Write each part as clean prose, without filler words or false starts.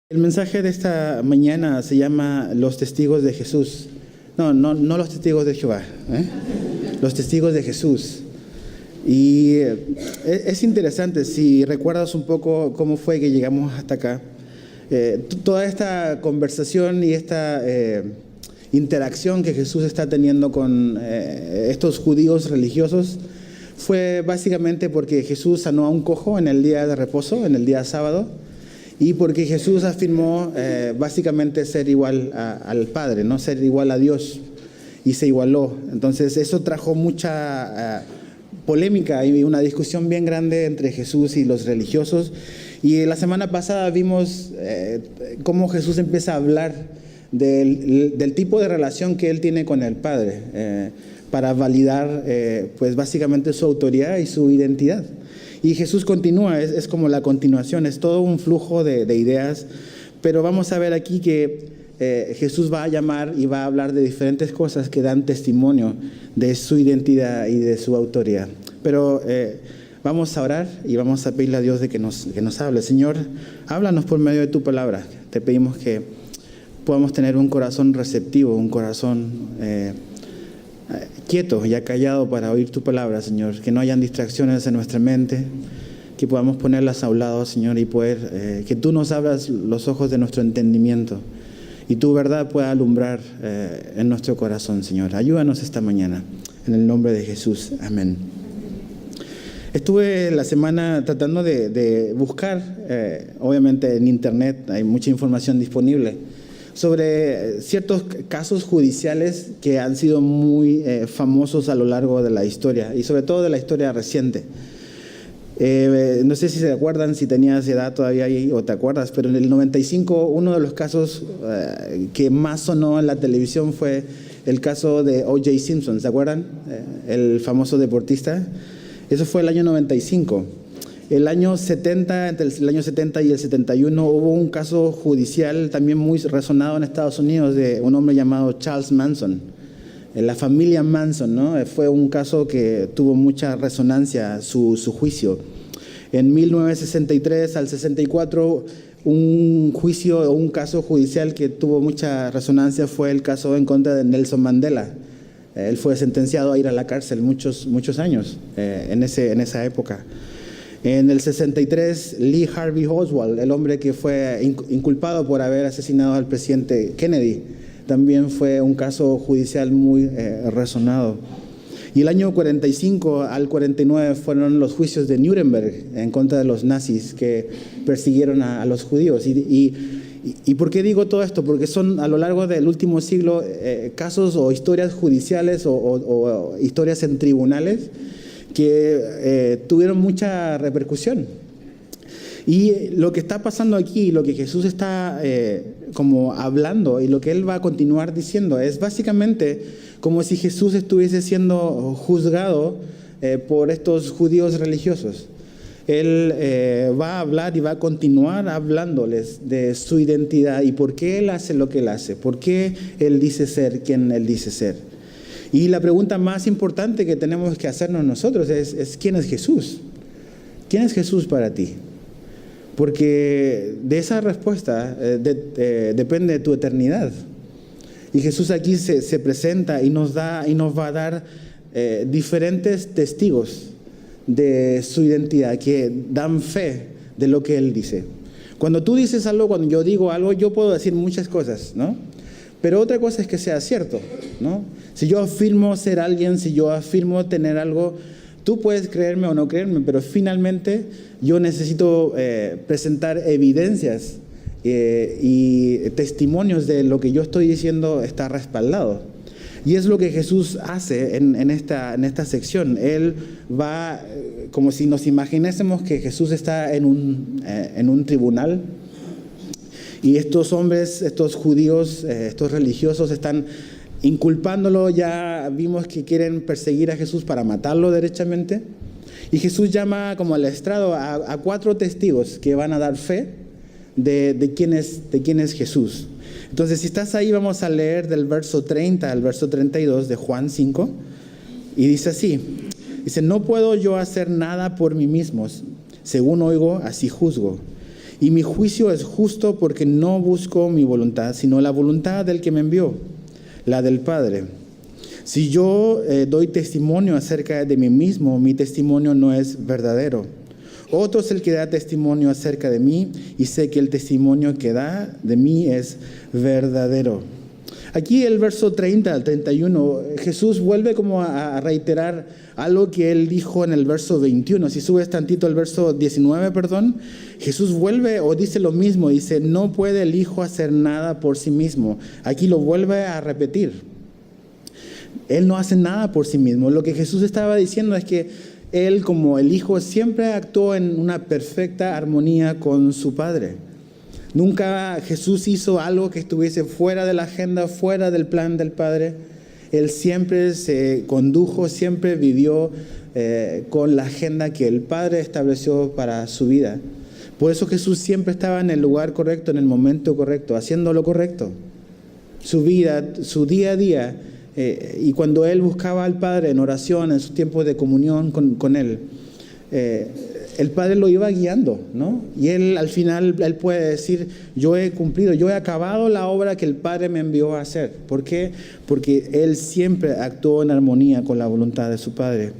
El mensaje de esta mañana se llama Los testigos de Jesús. No los testigos de Jehová, los testigos de Jesús. Y es interesante, si recuerdas un poco cómo fue que llegamos hasta acá. Toda esta conversación y esta interacción que Jesús está teniendo con estos judíos religiosos fue básicamente porque Jesús sanó a un cojo en el día de reposo, en el día sábado, y porque Jesús afirmó básicamente ser igual al Padre, ¿no? Ser igual a Dios, y se igualó. Entonces eso trajo mucha polémica y una discusión bien grande entre Jesús y los religiosos. Y la semana pasada vimos cómo Jesús empieza a hablar del tipo de relación que Él tiene con el Padre para validar pues básicamente su autoridad y su identidad. Y Jesús continúa, es como la continuación, es todo un flujo de ideas, pero vamos a ver aquí que Jesús va a llamar y va a hablar de diferentes cosas que dan testimonio de su identidad y de su autoridad. Pero vamos a orar y vamos a pedirle a Dios de que nos hable. Señor, háblanos por medio de tu palabra. Te pedimos que podamos tener un corazón receptivo, un corazón quieto y acallado para oír tu palabra, Señor. Que no hayan distracciones en nuestra mente, que podamos ponerlas a un lado, Señor, y poder que tú nos abras los ojos de nuestro entendimiento y tu verdad pueda alumbrar en nuestro corazón, Señor. Ayúdanos esta mañana, en el nombre de Jesús. Amén. Estuve la semana tratando de buscar, obviamente en internet hay mucha información disponible, sobre ciertos casos judiciales que han sido muy famosos a lo largo de la historia, y sobre todo de la historia reciente. No sé si se acuerdan, si tenías edad todavía ahí o te acuerdas, pero en el 95 uno de los casos que más sonó en la televisión fue el caso de O.J. Simpson, ¿se acuerdan? El famoso deportista. Eso fue el año 95. El año 70, entre el año 70 y el 71, hubo un caso judicial también muy resonado en Estados Unidos de un hombre llamado Charles Manson. La familia Manson, ¿no? Fue un caso que tuvo mucha resonancia, su juicio. En 1963 al 64, un juicio o un caso judicial que tuvo mucha resonancia fue el caso en contra de Nelson Mandela. Él fue sentenciado a ir a la cárcel muchos años en esa época. En el 63, Lee Harvey Oswald, el hombre que fue inculpado por haber asesinado al presidente Kennedy, también fue un caso judicial muy resonado. Y el año 45 al 49 fueron los juicios de Nuremberg en contra de los nazis que persiguieron a los judíos. ¿Y por qué digo todo esto? Porque son a lo largo del último siglo casos o historias judiciales o historias en tribunales que tuvieron mucha repercusión. Y lo que está pasando aquí, lo que Jesús está como hablando y lo que Él va a continuar diciendo es básicamente como si Jesús estuviese siendo juzgado por estos judíos religiosos. Él va a hablar y va a continuar hablándoles de su identidad y por qué Él hace lo que Él hace, por qué Él dice ser quien Él dice ser. Y la pregunta más importante que tenemos que hacernos nosotros es ¿quién es Jesús? ¿Quién es Jesús para ti? Porque de esa respuesta depende tu eternidad. Y Jesús aquí se presenta y nos va a dar diferentes testigos de su identidad que dan fe de lo que Él dice. Cuando tú dices algo, cuando yo digo algo, yo puedo decir muchas cosas, ¿no? Pero otra cosa es que sea cierto, ¿no? Si yo afirmo ser alguien, si yo afirmo tener algo, tú puedes creerme o no creerme, pero finalmente yo necesito presentar evidencias y testimonios de lo que yo estoy diciendo está respaldado. Y es lo que Jesús hace en esta sección. Él va, como si nos imaginásemos que Jesús está en un tribunal y estos hombres, estos judíos, estos religiosos están inculpándolo. Ya vimos que quieren perseguir a Jesús para matarlo derechamente. Y Jesús llama como al estrado a 4 testigos que van a dar fe de quién es Jesús. Entonces, si estás ahí, vamos a leer del verso 30 al verso 32 de Juan 5. Y dice así, dice, no puedo yo hacer nada por mí mismo. Según oigo, así juzgo. Y mi juicio es justo porque no busco mi voluntad, sino la voluntad del que me envió, la del Padre. Si yo doy testimonio acerca de mí mismo, mi testimonio no es verdadero. Otro es el que da testimonio acerca de mí, y sé que el testimonio que da de mí es verdadero. Aquí el verso 30 al 31, Jesús vuelve como a reiterar algo que él dijo en el verso 21. Si subes tantito el verso 19, Jesús vuelve o dice lo mismo, dice, no puede el Hijo hacer nada por sí mismo. Aquí lo vuelve a repetir. Él no hace nada por sí mismo. Lo que Jesús estaba diciendo es que él, como el Hijo, siempre actuó en una perfecta armonía con su Padre. Nunca Jesús hizo algo que estuviese fuera de la agenda, fuera del plan del Padre. Él siempre se condujo, siempre vivió con la agenda que el Padre estableció para su vida. Por eso Jesús siempre estaba en el lugar correcto, en el momento correcto, haciendo lo correcto. Su vida, su día a día. Y cuando Él buscaba al Padre en oración, en sus tiempos de comunión con Él, el Padre lo iba guiando, ¿no? Y Él al final, Él puede decir, yo he cumplido, yo he acabado la obra que el Padre me envió a hacer. ¿Por qué? Porque Él siempre actuó en armonía con la voluntad de su Padre.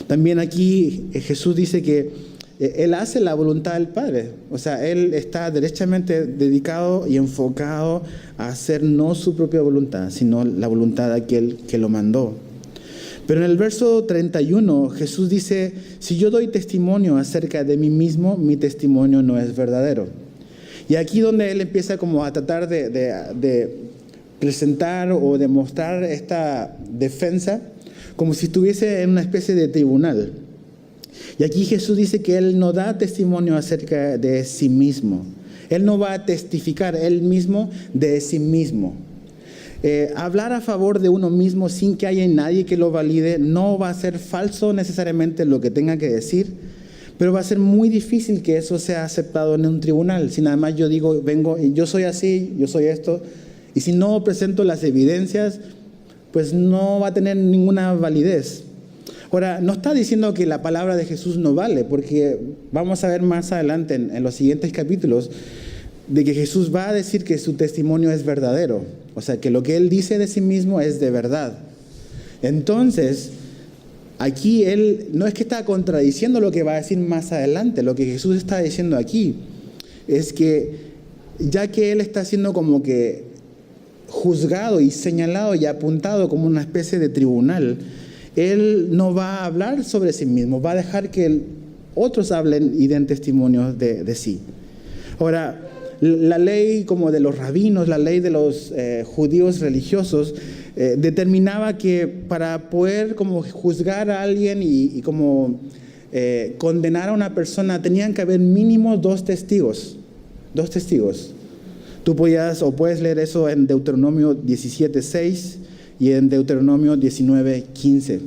También aquí Jesús dice que Él hace la voluntad del Padre. O sea, Él está derechamente dedicado y enfocado a hacer no su propia voluntad, sino la voluntad de aquel que lo mandó. Pero en el verso 31, Jesús dice, si yo doy testimonio acerca de mí mismo, mi testimonio no es verdadero. Y aquí donde Él empieza como a tratar de presentar o demostrar esta defensa, como si estuviese en una especie de tribunal. Y aquí Jesús dice que Él no da testimonio acerca de sí mismo. Él no va a testificar Él mismo de sí mismo. Hablar a favor de uno mismo sin que haya nadie que lo valide no va a ser falso necesariamente lo que tenga que decir, pero va a ser muy difícil que eso sea aceptado en un tribunal. Si nada más yo digo, vengo, yo soy así, yo soy esto, y si no presento las evidencias, pues no va a tener ninguna validez. Ahora, no está diciendo que la palabra de Jesús no vale, porque vamos a ver más adelante en los siguientes capítulos de que Jesús va a decir que su testimonio es verdadero. O sea, que lo que Él dice de sí mismo es de verdad. Entonces, aquí Él no es que está contradiciendo lo que va a decir más adelante. Lo que Jesús está diciendo aquí es que ya que Él está siendo como que juzgado y señalado y apuntado como una especie de tribunal, Él no va a hablar sobre sí mismo, va a dejar que otros hablen y den testimonios de sí. Ahora, la ley como de los rabinos, la ley de los judíos religiosos, determinaba que para poder como juzgar a alguien y como condenar a una persona, tenían que haber mínimo dos testigos. Tú puedes leer eso en Deuteronomio 17:6 y en Deuteronomio 19:15.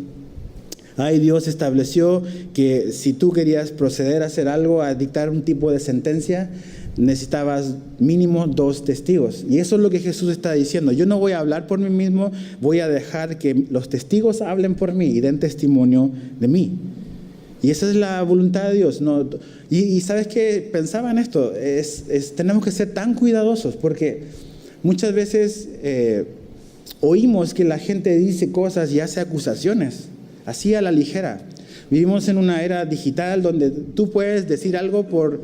Ahí Dios estableció que si tú querías proceder a hacer algo, a dictar un tipo de sentencia, necesitabas mínimo 2 testigos. Y eso es lo que Jesús está diciendo. Yo no voy a hablar por mí mismo, voy a dejar que los testigos hablen por mí y den testimonio de mí. Y esa es la voluntad de Dios. ¿No? Y ¿sabes qué? Pensaba en esto. Tenemos que ser tan cuidadosos porque muchas veces oímos que la gente dice cosas y hace acusaciones, así a la ligera. Vivimos en una era digital donde tú puedes decir algo por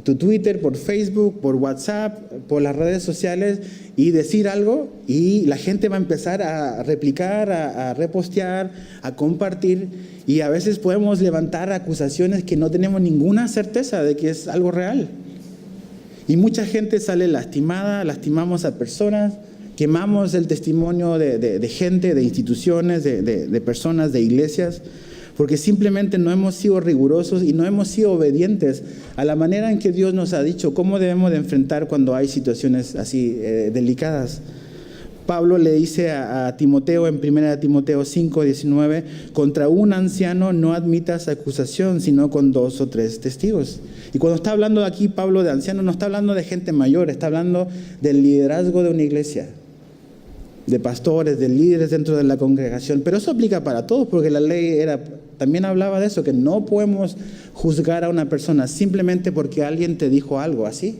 tu Twitter, por Facebook, por WhatsApp, por las redes sociales y decir algo y la gente va a empezar a replicar, a repostear, a compartir y a veces podemos levantar acusaciones que no tenemos ninguna certeza de que es algo real. Y mucha gente sale lastimada, lastimamos a personas, quemamos el testimonio de gente, de instituciones, de personas, de iglesias, porque simplemente no hemos sido rigurosos y no hemos sido obedientes a la manera en que Dios nos ha dicho cómo debemos de enfrentar cuando hay situaciones así delicadas. Pablo le dice a Timoteo en 1 Timoteo 5:19, contra un anciano no admitas acusación, sino con 2 o 3 testigos. Y cuando está hablando aquí Pablo de anciano, no está hablando de gente mayor, está hablando del liderazgo de una iglesia, de pastores, de líderes dentro de la congregación. Pero eso aplica para todos, porque la ley también hablaba de eso, que no podemos juzgar a una persona simplemente porque alguien te dijo algo así.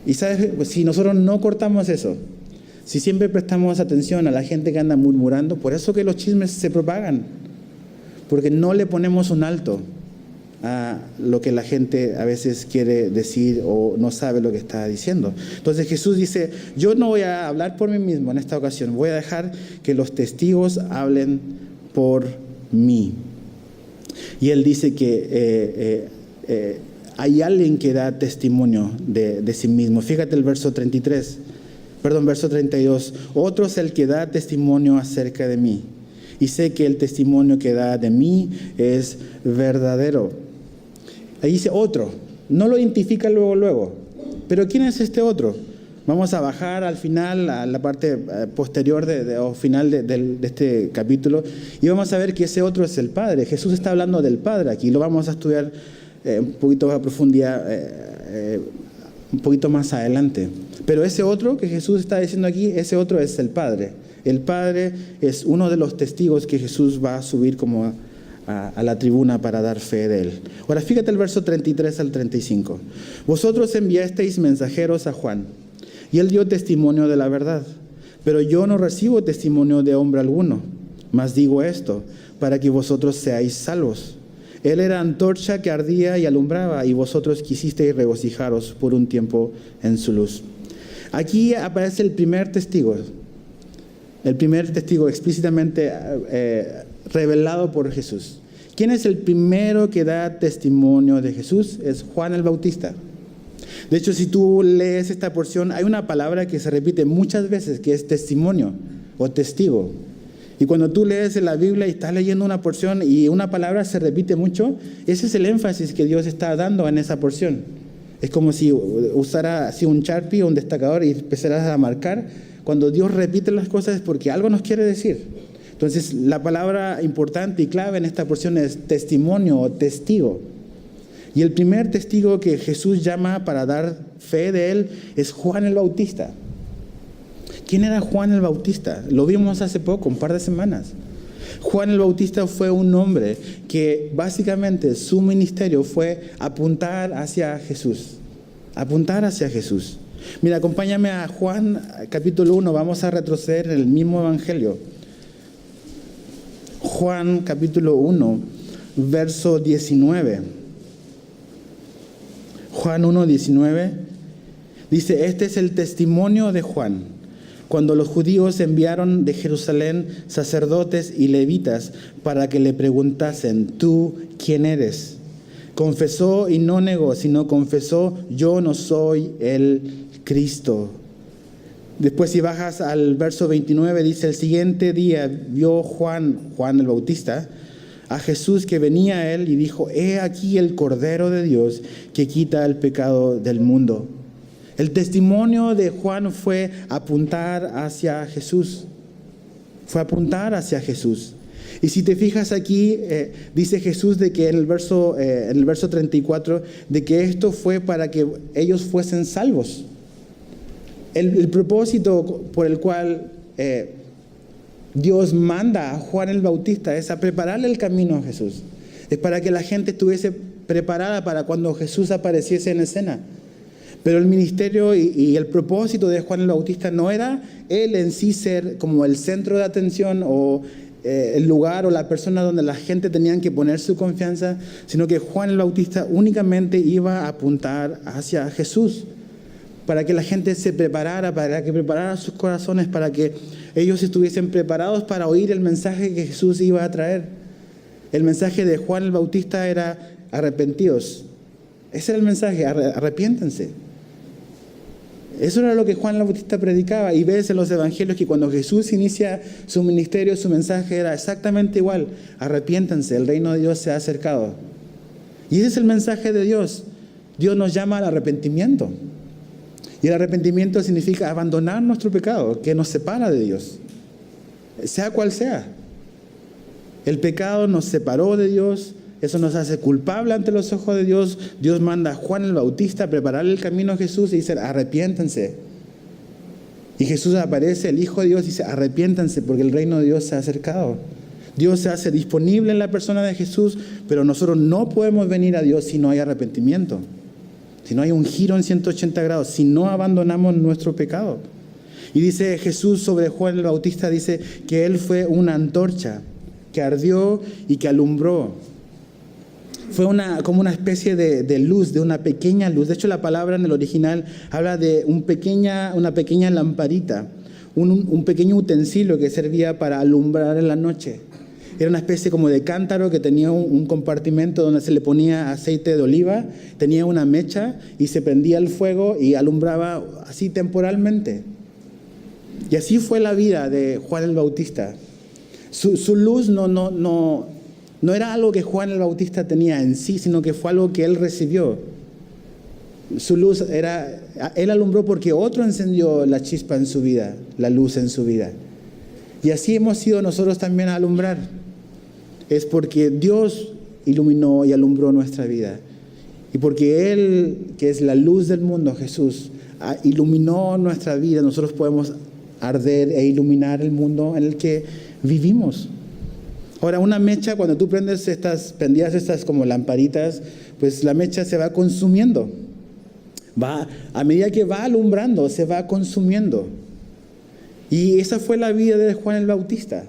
Y sabes, pues si nosotros no cortamos eso, si siempre prestamos atención a la gente que anda murmurando, por eso que los chismes se propagan, porque no le ponemos un alto a lo que la gente a veces quiere decir o no sabe lo que está diciendo. Entonces Jesús dice, yo no voy a hablar por mí mismo en esta ocasión, voy a dejar que los testigos hablen por mí. Y él dice que hay alguien que da testimonio de sí mismo. Fíjate el verso 32. Otro es el que da testimonio acerca de mí. Y sé que el testimonio que da de mí es verdadero. Ahí dice otro. No lo identifica luego. Pero ¿quién es este otro? Vamos a bajar al final, a la parte posterior o final de este capítulo, y vamos a ver que ese otro es el Padre. Jesús está hablando del Padre aquí. Lo vamos a estudiar un poquito a profundidad, un poquito más adelante. Pero ese otro que Jesús está diciendo aquí, ese otro es el Padre. El Padre es uno de los testigos que Jesús va a subir como a la tribuna para dar fe de él. Ahora fíjate el verso 33 al 35. Vosotros enviasteis mensajeros a Juan, y él dio testimonio de la verdad. Pero yo no recibo testimonio de hombre alguno, mas digo esto, para que vosotros seáis salvos. Él era antorcha que ardía y alumbraba, y vosotros quisisteis regocijaros por un tiempo en su luz. Aquí aparece el primer testigo explícitamente revelado por Jesús. ¿Quién es el primero que da testimonio de Jesús? Es Juan el Bautista. De hecho, si tú lees esta porción, hay una palabra que se repite muchas veces, que es testimonio o testigo. Y cuando tú lees en la Biblia y estás leyendo una porción y una palabra se repite mucho, ese es el énfasis que Dios está dando en esa porción. Es como si usara así un Sharpie o un destacador y empezaras a marcar. Cuando Dios repite las cosas es porque algo nos quiere decir. Entonces, la palabra importante y clave en esta porción es testimonio o testigo. Y el primer testigo que Jesús llama para dar fe de él es Juan el Bautista. ¿Quién era Juan el Bautista? Lo vimos hace poco, un par de semanas. Juan el Bautista fue un hombre que básicamente su ministerio fue apuntar hacia Jesús. Apuntar hacia Jesús. Mira, acompáñame a Juan capítulo 1, vamos a retroceder en el mismo evangelio. Juan capítulo 1, verso 19. Juan 1, 19 dice, este es el testimonio de Juan, cuando los judíos enviaron de Jerusalén sacerdotes y levitas para que le preguntasen, ¿tú quién eres? Confesó y no negó, sino confesó, yo no soy el Cristo. Después si bajas al verso 29, dice, el siguiente día vio Juan el Bautista, a Jesús que venía a él y dijo, he aquí el Cordero de Dios que quita el pecado del mundo. El testimonio de Juan fue apuntar hacia Jesús. Fue apuntar hacia Jesús. Y si te fijas aquí, dice Jesús de que en el verso 34, de que esto fue para que ellos fuesen salvos. El propósito por el cual Dios manda a Juan el Bautista es a prepararle el camino a Jesús. Es para que la gente estuviese preparada para cuando Jesús apareciese en escena. Pero el ministerio y el propósito de Juan el Bautista no era él en sí ser como el centro de atención o el lugar o la persona donde la gente tenían que poner su confianza, sino que Juan el Bautista únicamente iba a apuntar hacia Jesús, para que la gente se preparara, para que preparara sus corazones, para que ellos estuviesen preparados para oír el mensaje que Jesús iba a traer. El mensaje de Juan el Bautista era arrepentidos. Ese era el mensaje, arrepiéntense. Eso era lo que Juan el Bautista predicaba, y ves en los evangelios que cuando Jesús inicia su ministerio, su mensaje era exactamente igual: arrepiéntanse, el reino de Dios se ha acercado. Y ese es el mensaje de Dios. Dios nos llama al arrepentimiento. Y el arrepentimiento significa abandonar nuestro pecado, que nos separa de Dios, sea cual sea. El pecado nos separó de Dios, eso nos hace culpable ante los ojos de Dios. Dios manda a Juan el Bautista a preparar el camino a Jesús y dice, arrepiéntanse. Y Jesús aparece, el Hijo de Dios, dice, arrepiéntanse porque el reino de Dios se ha acercado. Dios se hace disponible en la persona de Jesús, pero nosotros no podemos venir a Dios si no hay arrepentimiento, si no hay un giro en 180 grados, si no abandonamos nuestro pecado. Y dice Jesús sobre Juan el Bautista, dice que él fue una antorcha que ardió y que alumbró. Fue como una especie de luz, de una pequeña luz. De hecho, la palabra en el original habla de una pequeña lamparita, un pequeño utensilio que servía para alumbrar en la noche. Era una especie como de cántaro que tenía un compartimento donde se le ponía aceite de oliva, tenía una mecha y se prendía el fuego y alumbraba así temporalmente. Y así fue la vida de Juan el Bautista. Su luz no era algo que Juan el Bautista tenía en sí, sino que fue algo que él recibió. Su luz él alumbró porque otro encendió la chispa en su vida, la luz en su vida. Y así hemos sido nosotros también a alumbrar. Es porque Dios iluminó y alumbró nuestra vida. Y porque Él, que es la luz del mundo, Jesús, iluminó nuestra vida, nosotros podemos arder e iluminar el mundo en el que vivimos. Ahora, una mecha, cuando tú prendías estas como lamparitas, pues la mecha se va consumiendo. A medida que va alumbrando, se va consumiendo. Y esa fue la vida de Juan el Bautista.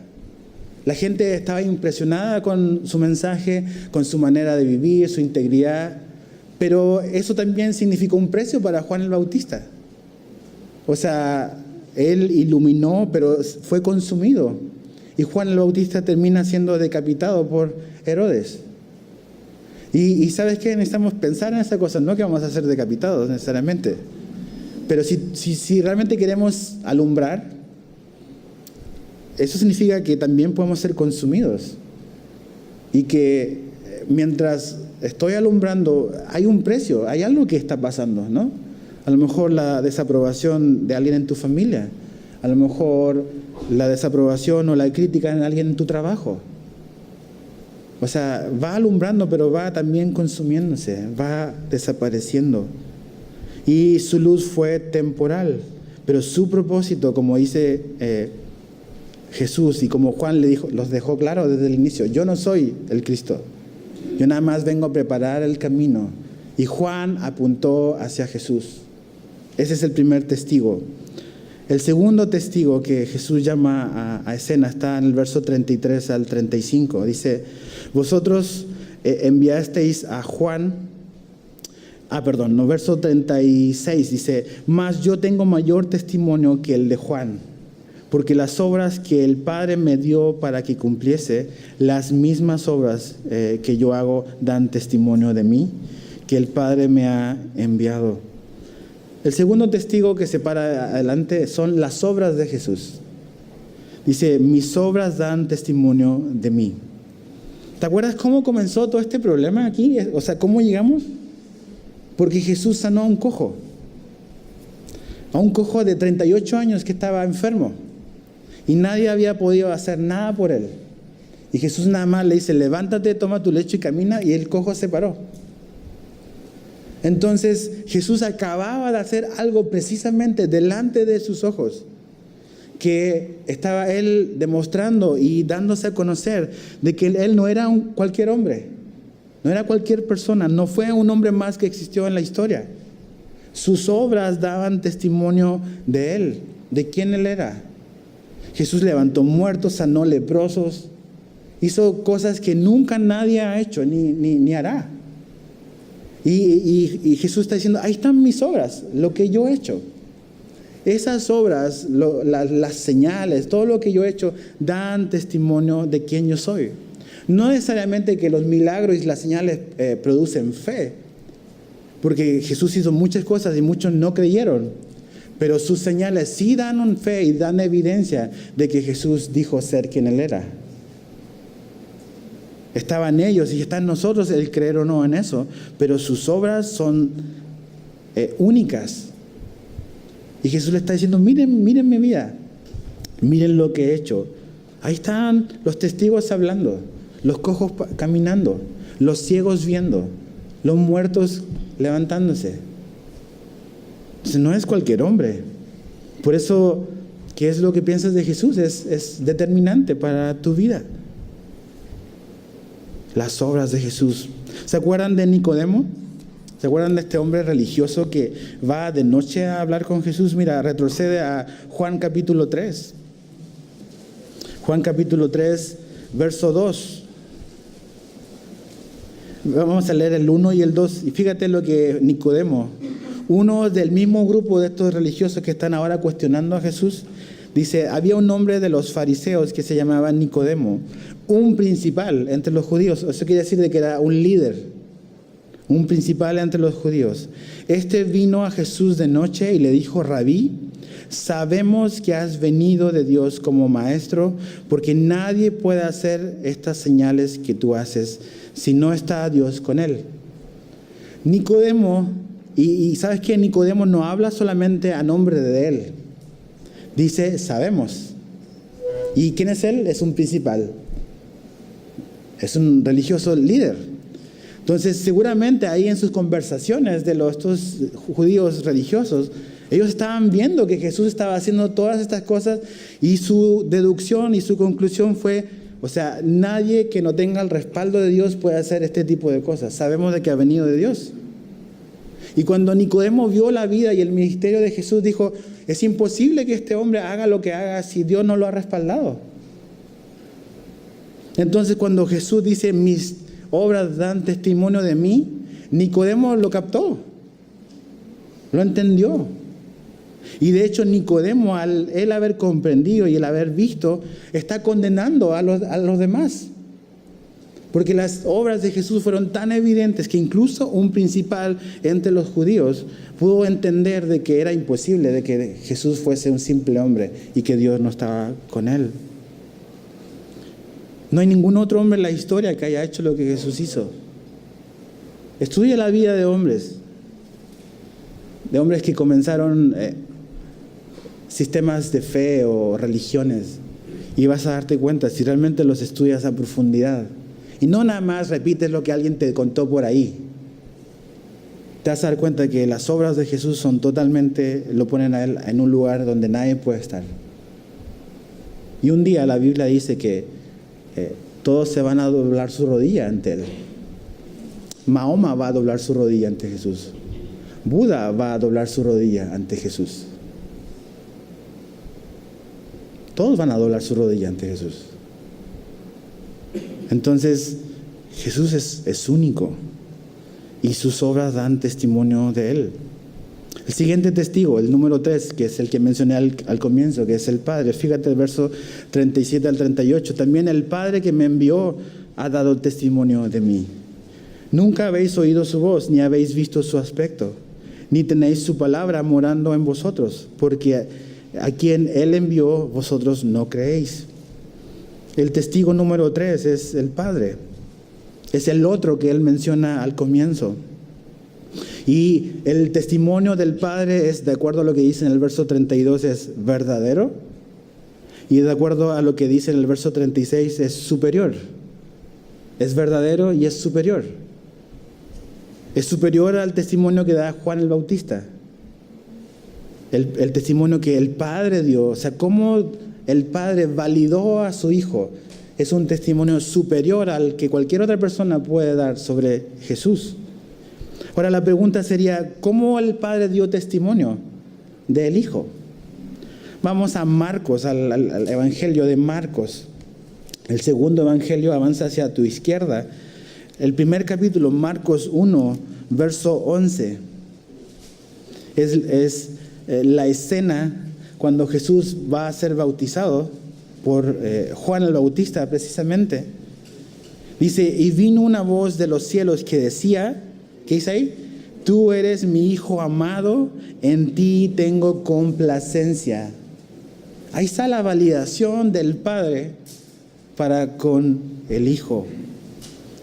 La gente estaba impresionada con su mensaje, con su manera de vivir, su integridad, pero eso también significó un precio para Juan el Bautista. O sea, él iluminó, pero fue consumido. Y Juan el Bautista termina siendo decapitado por Herodes. Y ¿sabes qué? Necesitamos pensar en esa cosa, no que vamos a ser decapitados necesariamente, pero si realmente queremos alumbrar, eso significa que también podemos ser consumidos. Y que mientras estoy alumbrando, hay un precio, hay algo que está pasando, ¿no? A lo mejor la desaprobación de alguien en tu familia, a lo mejor la desaprobación o la crítica en alguien en tu trabajo. O sea, va alumbrando, pero va también consumiéndose, va desapareciendo. Y su luz fue temporal, pero su propósito, como dice Jesús y como Juan los dejó claro desde el inicio, yo no soy el Cristo, yo nada más vengo a preparar el camino. Y Juan apuntó hacia Jesús. Ese es el primer testigo. El segundo testigo que Jesús llama a escena está en el verso 33 al 35. Dice, vosotros enviasteis a Juan, verso 36 dice, mas yo tengo mayor testimonio que el de Juan, porque las obras que el Padre me dio para que cumpliese, las mismas obras que yo hago dan testimonio de mí, que el Padre me ha enviado. El segundo testigo que se para adelante son las obras de Jesús. Dice, mis obras dan testimonio de mí. ¿Te acuerdas cómo comenzó todo este problema aquí? O sea, ¿cómo llegamos? Porque Jesús sanó a un cojo de 38 años que estaba enfermo. Y nadie había podido hacer nada por él. Y Jesús nada más le dice, levántate, toma tu lecho y camina, y el cojo se paró. Entonces Jesús acababa de hacer algo precisamente delante de sus ojos, que estaba él demostrando y dándose a conocer de que él no era cualquier hombre, no era cualquier persona, no fue un hombre más que existió en la historia. Sus obras daban testimonio de él, de quién él era. Jesús levantó muertos, sanó leprosos, hizo cosas que nunca nadie ha hecho ni hará. Y Jesús está diciendo, ahí están mis obras, lo que yo he hecho. Esas obras, las señales, todo lo que yo he hecho, dan testimonio de quién yo soy. No necesariamente que los milagros y las señales producen fe, porque Jesús hizo muchas cosas y muchos no creyeron, pero sus señales sí dan fe y dan evidencia de que Jesús dijo ser quien Él era. Estaba en ellos y está en nosotros el creer o no en eso, pero sus obras son únicas. Y Jesús le está diciendo, miren, miren mi vida, miren lo que he hecho. Ahí están los testigos hablando, los cojos caminando, los ciegos viendo, los muertos levantándose. Entonces no es cualquier hombre. Por eso, ¿qué es lo que piensas de Jesús? Es determinante para tu vida. Las obras de Jesús. ¿Se acuerdan de Nicodemo? ¿Se acuerdan de este hombre religioso que va de noche a hablar con Jesús? Mira, retrocede a Juan capítulo 3. Juan capítulo 3, verso 2. Vamos a leer el 1 y el 2. Y fíjate lo que Nicodemo, uno del mismo grupo de estos religiosos que están ahora cuestionando a Jesús, dice, había un hombre de los fariseos que se llamaba Nicodemo, un principal entre los judíos. Eso quiere decir de que era un líder, un principal entre los judíos. Este vino a Jesús de noche y le dijo, Rabí, sabemos que has venido de Dios como maestro, porque nadie puede hacer estas señales que tú haces si no está Dios con él. Nicodemo, y sabes que Nicodemo no habla solamente a nombre de él, dice, sabemos. ¿Y quién es él? Es un principal, es un religioso líder. Entonces seguramente ahí en sus conversaciones de estos judíos religiosos, ellos estaban viendo que Jesús estaba haciendo todas estas cosas y su deducción y su conclusión fue, o sea, nadie que no tenga el respaldo de Dios puede hacer este tipo de cosas. Sabemos de que ha venido de Dios. Y cuando Nicodemo vio la vida y el ministerio de Jesús, dijo, es imposible que este hombre haga lo que haga si Dios no lo ha respaldado. Entonces cuando Jesús dice, mis obras dan testimonio de mí, Nicodemo lo captó, lo entendió. Y de hecho Nicodemo, al él haber comprendido y el haber visto, está condenando a los demás. Porque las obras de Jesús fueron tan evidentes que incluso un principal entre los judíos pudo entender de que era imposible de que Jesús fuese un simple hombre y que Dios no estaba con él. No hay ningún otro hombre en la historia que haya hecho lo que Jesús hizo. Estudia la vida de hombres que comenzaron sistemas de fe o religiones, y vas a darte cuenta si realmente los estudias a profundidad. Y no nada más repites lo que alguien te contó por ahí. Te vas a dar cuenta que las obras de Jesús son totalmente, lo ponen a él en un lugar donde nadie puede estar. Y un día la Biblia dice que todos se van a doblar su rodilla ante él. Mahoma va a doblar su rodilla ante Jesús. Buda va a doblar su rodilla ante Jesús. Todos van a doblar su rodilla ante Jesús. Entonces, Jesús es único y sus obras dan testimonio de él. El siguiente testigo, el número 3, que es el que mencioné al comienzo, que es el Padre. Fíjate el verso 37 al 38. También el Padre que me envió ha dado testimonio de mí. Nunca habéis oído su voz, ni habéis visto su aspecto, ni tenéis su palabra morando en vosotros, porque a quien Él envió, vosotros no creéis. El testigo número 3 es el Padre. Es el otro que Él menciona al comienzo. Y el testimonio del Padre es, de acuerdo a lo que dice en el verso 32, es verdadero. Y de acuerdo a lo que dice en el verso 36, es superior. Es verdadero y es superior. Es superior al testimonio que da Juan el Bautista. El testimonio que el Padre dio, o sea, cómo el Padre validó a su Hijo, es un testimonio superior al que cualquier otra persona puede dar sobre Jesús. Ahora la pregunta sería, ¿cómo el Padre dio testimonio del Hijo? Vamos a Marcos, al Evangelio de Marcos. El segundo Evangelio, avanza hacia tu izquierda. El primer capítulo, Marcos 1, verso 11. Es la escena cuando Jesús va a ser bautizado por Juan el Bautista precisamente. Dice, y vino una voz de los cielos que decía, ¿qué dice ahí? Tú eres mi Hijo amado, en ti tengo complacencia. Ahí está la validación del Padre para con el Hijo.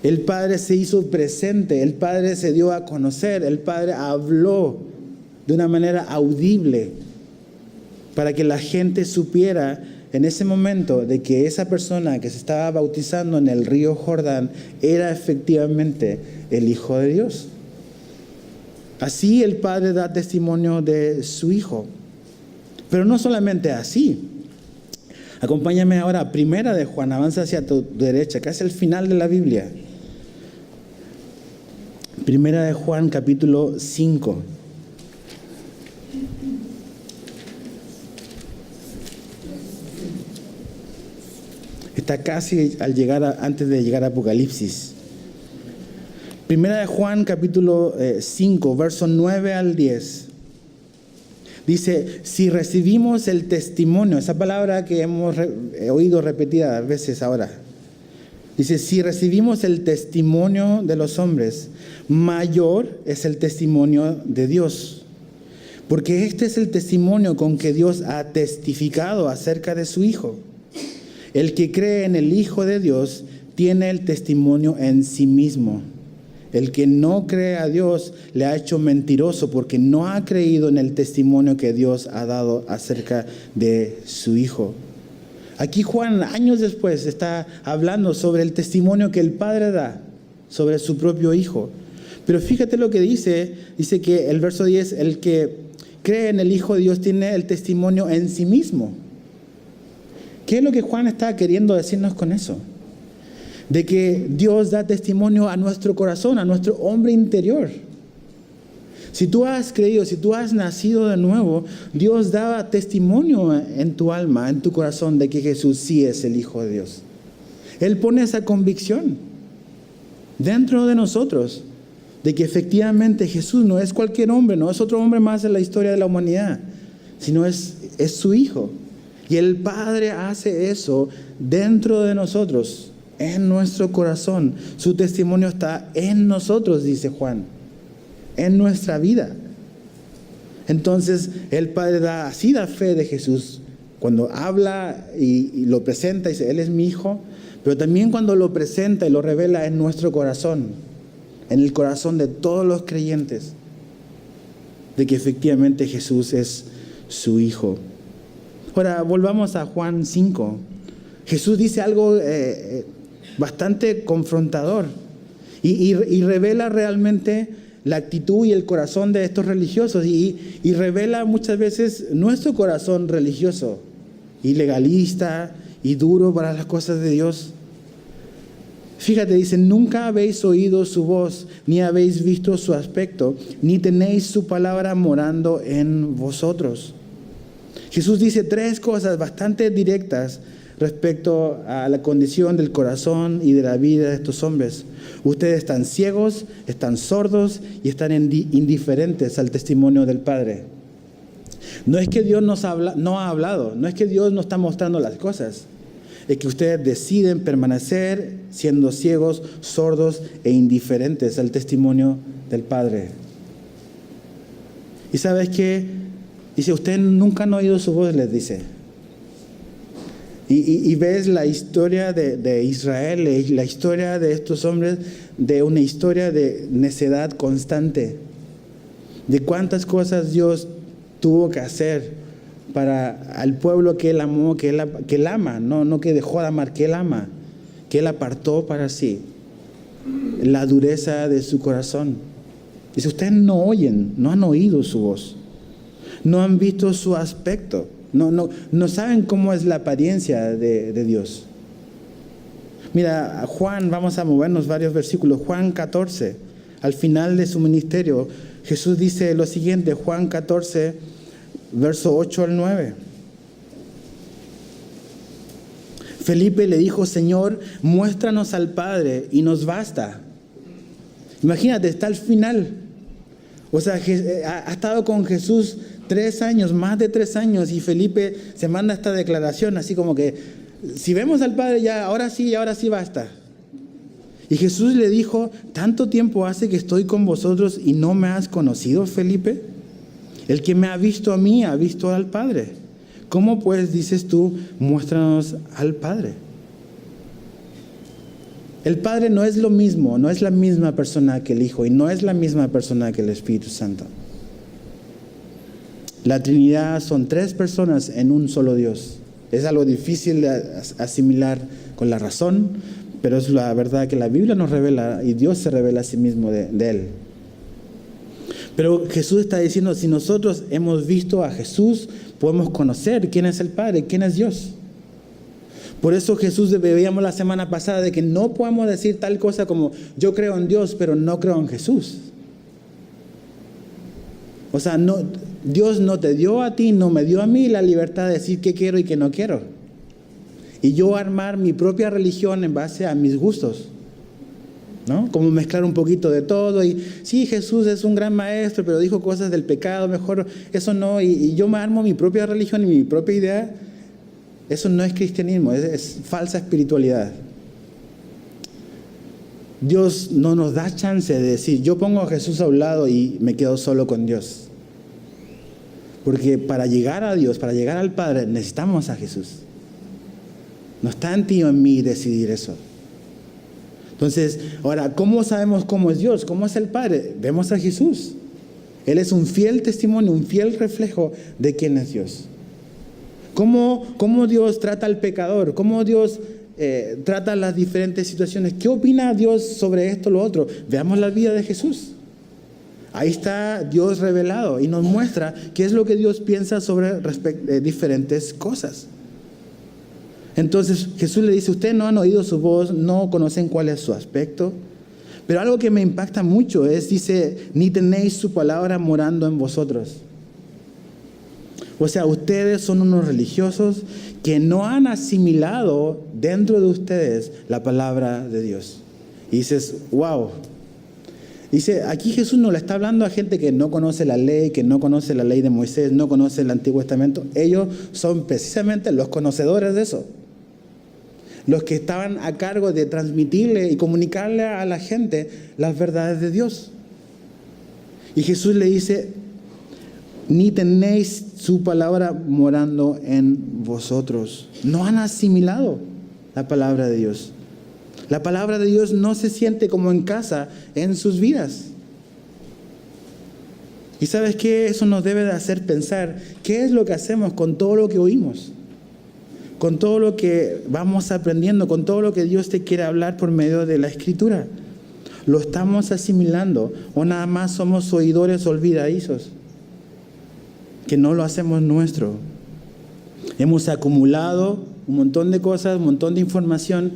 El Padre se hizo presente, el Padre se dio a conocer, el Padre habló de una manera audible para que la gente supiera en ese momento de que esa persona que se estaba bautizando en el río Jordán era efectivamente el Hijo de Dios. Así el Padre da testimonio de su Hijo. Pero no solamente así. Acompáñame ahora a Primera de Juan, avanza hacia tu derecha, casi al final de la Biblia. Primera de Juan, capítulo 5. Está casi antes de llegar a Apocalipsis. Primera de Juan, capítulo 5, versos 9 al 10. Dice, si recibimos el testimonio, esa palabra que hemos oído repetidas veces ahora. Dice, si recibimos el testimonio de los hombres, mayor es el testimonio de Dios. Porque este es el testimonio con que Dios ha testificado acerca de su Hijo. El que cree en el Hijo de Dios tiene el testimonio en sí mismo. El que no cree a Dios le ha hecho mentiroso porque no ha creído en el testimonio que Dios ha dado acerca de su Hijo. Aquí Juan, años después, está hablando sobre el testimonio que el Padre da sobre su propio Hijo. Pero fíjate lo que dice que el verso 10, el que cree en el Hijo de Dios tiene el testimonio en sí mismo. ¿Qué es lo que Juan está queriendo decirnos con eso? De que Dios da testimonio a nuestro corazón, a nuestro hombre interior. Si tú has creído, si tú has nacido de nuevo, Dios daba testimonio en tu alma, en tu corazón, de que Jesús sí es el Hijo de Dios. Él pone esa convicción dentro de nosotros, de que efectivamente Jesús no es cualquier hombre, no es otro hombre más en la historia de la humanidad, sino es su Hijo. Y el Padre hace eso dentro de nosotros, en nuestro corazón. Su testimonio está en nosotros, dice Juan, en nuestra vida. Entonces, el Padre da fe de Jesús cuando habla y lo presenta y dice, Él es mi Hijo, pero también cuando lo presenta y lo revela en nuestro corazón, en el corazón de todos los creyentes, de que efectivamente Jesús es su Hijo. Ahora, volvamos a Juan 5. Jesús dice algo bastante confrontador y revela realmente la actitud y el corazón de estos religiosos y revela muchas veces nuestro corazón religioso y legalista y duro para las cosas de Dios. Fíjate, dice, nunca habéis oído su voz, ni habéis visto su aspecto, ni tenéis su palabra morando en vosotros. Jesús dice 3 cosas bastante directas respecto a la condición del corazón y de la vida de estos hombres. Ustedes están ciegos, están sordos y están indiferentes al testimonio del Padre. No es que Dios no ha hablado, no es que Dios no está mostrando las cosas. Es que ustedes deciden permanecer siendo ciegos, sordos e indiferentes al testimonio del Padre. ¿Y sabes qué? Dice, ustedes nunca han oído su voz, les dice. Y ves la historia de Israel, la historia de estos hombres, de una historia de necedad constante. De cuántas cosas Dios tuvo que hacer para al pueblo que Él amó, que Él ama, no que dejó de amar, que Él ama, que Él apartó para sí. La dureza de su corazón. Dice, ustedes no oyen, no han oído su voz. No han visto su aspecto, no saben cómo es la apariencia de Dios. Mira, Juan, vamos a movernos varios versículos. Juan 14, al final de su ministerio, Jesús dice lo siguiente, Juan 14, verso 8 al 9. Felipe le dijo, Señor, muéstranos al Padre y nos basta. Imagínate, está al final. O sea, ha estado con Jesús 3 años, más de 3 años, y Felipe se manda esta declaración así como que, si vemos al Padre ya, ahora sí basta. Y Jesús le dijo, ¿tanto tiempo hace que estoy con vosotros y no me has conocido, Felipe? El que me ha visto a mí, ha visto al Padre. ¿Cómo pues dices tú, muéstranos al Padre? El Padre no es lo mismo, no es la misma persona que el Hijo y no es la misma persona que el Espíritu Santo. La Trinidad son 3 personas en un solo Dios. Es algo difícil de asimilar con la razón, pero es la verdad que la Biblia nos revela y Dios se revela a sí mismo de Él. Pero Jesús está diciendo, si nosotros hemos visto a Jesús, podemos conocer quién es el Padre, quién es Dios. Por eso Jesús, veíamos la semana pasada de que no podemos decir tal cosa como yo creo en Dios, pero no creo en Jesús. O sea, no, Dios no te dio a ti, no me dio a mí la libertad de decir qué quiero y qué no quiero. Y yo armar mi propia religión en base a mis gustos, ¿no? Como mezclar un poquito de todo y sí, Jesús es un gran maestro, pero dijo cosas del pecado, mejor eso no. Y yo me armo mi propia religión y mi propia idea. Eso no es cristianismo, es falsa espiritualidad. Dios no nos da chance de decir, yo pongo a Jesús a un lado y me quedo solo con Dios. Porque para llegar a Dios, para llegar al Padre, necesitamos a Jesús. No está en ti o en mí decidir eso. Entonces, ahora, ¿cómo sabemos cómo es Dios? ¿Cómo es el Padre? Vemos a Jesús. Él es un fiel testimonio, un fiel reflejo de quién es Dios. ¿Cómo Dios trata al pecador? ¿Cómo Dios trata las diferentes situaciones? ¿Qué opina Dios sobre esto o lo otro? Veamos la vida de Jesús. Ahí está Dios revelado y nos muestra qué es lo que Dios piensa sobre diferentes cosas. Entonces Jesús le dice, ustedes no han oído su voz, no conocen cuál es su aspecto. Pero algo que me impacta mucho dice, ni tenéis su palabra morando en vosotros. O sea, ustedes son unos religiosos que no han asimilado dentro de ustedes la palabra de Dios. Y dices, wow. Dice, aquí Jesús no le está hablando a gente que no conoce la ley, que no conoce la ley de Moisés, no conoce el Antiguo Testamento. Ellos son precisamente los conocedores de eso. Los que estaban a cargo de transmitirle y comunicarle a la gente las verdades de Dios. Y Jesús le dice, ni tenéis su palabra morando en vosotros. No han asimilado la palabra de Dios. La palabra de Dios no se siente como en casa en sus vidas. ¿Y sabes qué? Eso nos debe de hacer pensar, ¿qué es lo que hacemos con todo lo que oímos? Con todo lo que vamos aprendiendo, con todo lo que Dios te quiere hablar por medio de la Escritura. ¿Lo estamos asimilando o nada más somos oidores olvidadizos? Que no lo hacemos nuestro. Hemos acumulado un montón de cosas, un montón de información,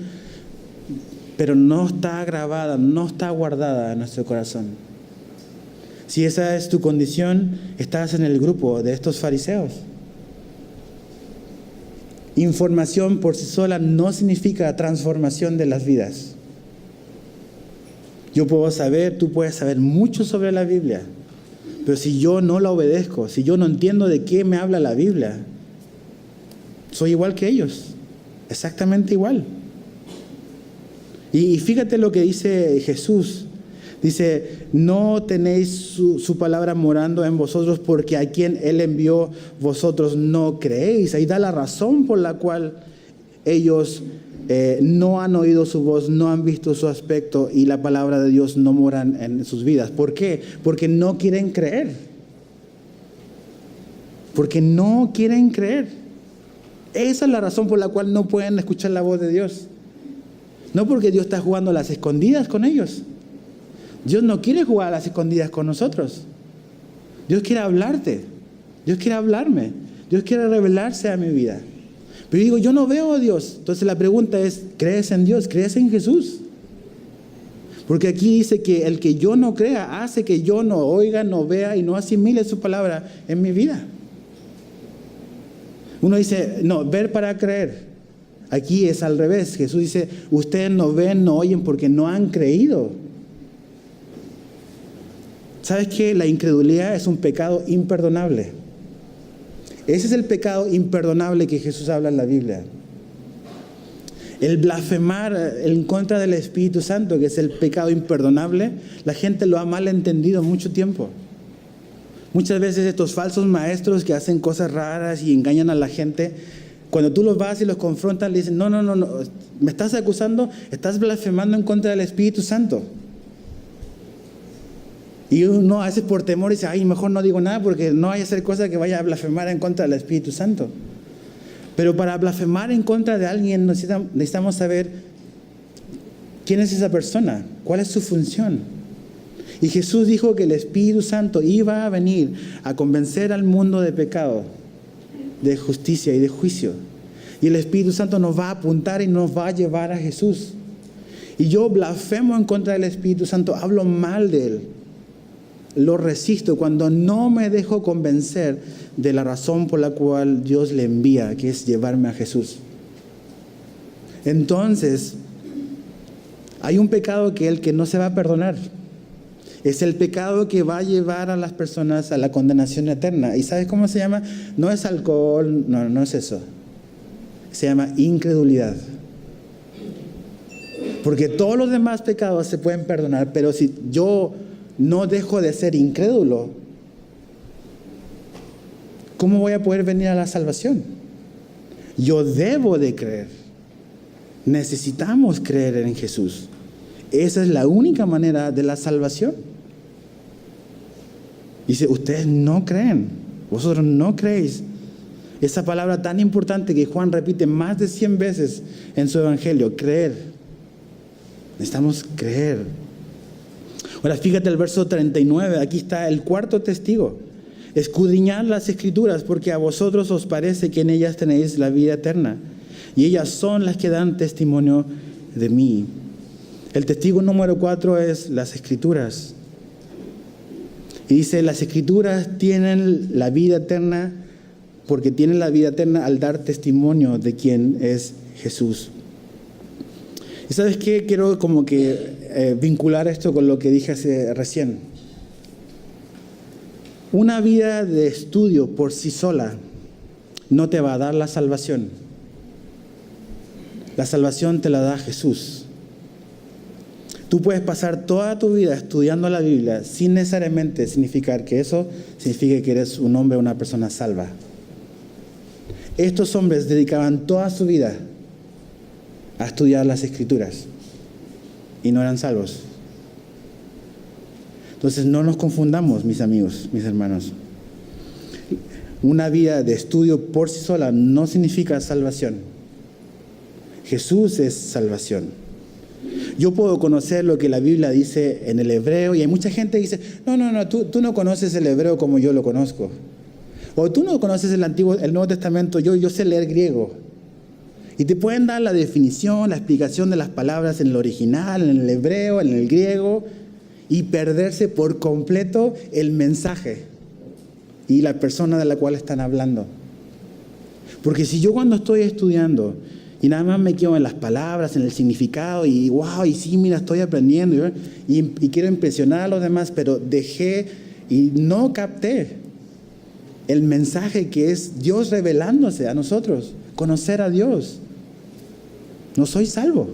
pero no está grabada, no está guardada en nuestro corazón. Si esa es tu condición, estás en el grupo de estos fariseos. Información por sí sola no significa transformación de las vidas. Yo puedo saber, tú puedes saber mucho sobre la Biblia, pero si yo no la obedezco, si yo no entiendo de qué me habla la Biblia, soy igual que ellos, exactamente igual. Y fíjate lo que dice Jesús. Dice, no tenéis su palabra morando en vosotros porque a quien Él envió vosotros no creéis. Ahí da la razón por la cual ellos no han oído su voz, no han visto su aspecto y la palabra de Dios no mora en sus vidas. ¿Por qué? Porque no quieren creer. Porque no quieren creer. Esa es la razón por la cual no pueden escuchar la voz de Dios. No porque Dios está jugando a las escondidas con ellos. Dios no quiere jugar a las escondidas con nosotros. Dios quiere hablarte. Dios quiere hablarme. Dios quiere revelarse a mi vida. Pero digo, yo no veo a Dios. Entonces la pregunta es, ¿crees en Dios? ¿Crees en Jesús? Porque aquí dice que el que yo no crea hace que yo no oiga, no vea y no asimile su palabra en mi vida. Uno dice, no, ver para creer. Aquí es al revés. Jesús dice, ustedes no ven, no oyen porque no han creído. ¿Sabes qué? La incredulidad es un pecado imperdonable. Ese es el pecado imperdonable que Jesús habla en la Biblia. El blasfemar en contra del Espíritu Santo, que es el pecado imperdonable, la gente lo ha mal entendido mucho tiempo. Muchas veces estos falsos maestros que hacen cosas raras y engañan a la gente, cuando tú los vas y los confrontas, le dicen, no, me estás acusando, estás blasfemando en contra del Espíritu Santo. Y uno a veces por temor dice, ay, mejor no digo nada porque no vaya a hacer cosas que vaya a blasfemar en contra del Espíritu Santo. Pero para blasfemar en contra de alguien necesitamos saber quién es esa persona, cuál es su función. Y Jesús dijo que el Espíritu Santo iba a venir a convencer al mundo de pecado, de justicia y de juicio. Y el Espíritu Santo nos va a apuntar y nos va a llevar a Jesús. Y yo blasfemo en contra del Espíritu Santo, hablo mal de Él. Lo resisto cuando no me dejo convencer de la razón por la cual Dios le envía, que es llevarme a Jesús. Entonces, hay un pecado que no se va a perdonar. Es el pecado que va a llevar a las personas a la condenación eterna. ¿Y sabes cómo se llama? No es alcohol, no es eso. Se llama incredulidad. Porque todos los demás pecados se pueden perdonar, pero si yo no dejo de ser incrédulo, ¿cómo voy a poder venir a la salvación? Yo debo de creer. Necesitamos creer en Jesús. Esa es la única manera de la salvación. Dice, ustedes no creen, vosotros no creéis. Esa palabra tan importante que Juan repite más de 100 veces en su evangelio, creer. Necesitamos creer. Ahora fíjate el verso 39, aquí está el cuarto testigo. Escudriñad las Escrituras, porque a vosotros os parece que en ellas tenéis la vida eterna, y ellas son las que dan testimonio de mí. El testigo número 4 es las Escrituras. Y dice, las Escrituras tienen la vida eterna, porque tienen la vida eterna al dar testimonio de quién es Jesús. ¿Y sabes qué? Quiero como que vincular esto con lo que dije recién. Una vida de estudio por sí sola no te va a dar la salvación. La salvación te la da Jesús. Tú puedes pasar toda tu vida estudiando la Biblia sin necesariamente significar que eso signifique que eres un hombre o una persona salva. Estos hombres dedicaban toda su vida a estudiar las Escrituras y no eran salvos. Entonces no nos confundamos, mis amigos, mis hermanos. Una vida de estudio por sí sola no significa salvación. Jesús es salvación. Yo puedo conocer lo que la Biblia dice en el hebreo, y hay mucha gente que dice, no, tú no conoces el hebreo como yo lo conozco. O tú no conoces el Nuevo Testamento, yo sé leer griego. Y te pueden dar la definición, la explicación de las palabras en el original, en el hebreo, en el griego, y perderse por completo el mensaje y la persona de la cual están hablando. Porque si yo cuando estoy estudiando y nada más me quedo en las palabras, en el significado, y wow, y sí, mira, estoy aprendiendo, y quiero impresionar a los demás, pero dejé y no capté el mensaje que es Dios revelándose a nosotros, conocer a Dios. No soy salvo.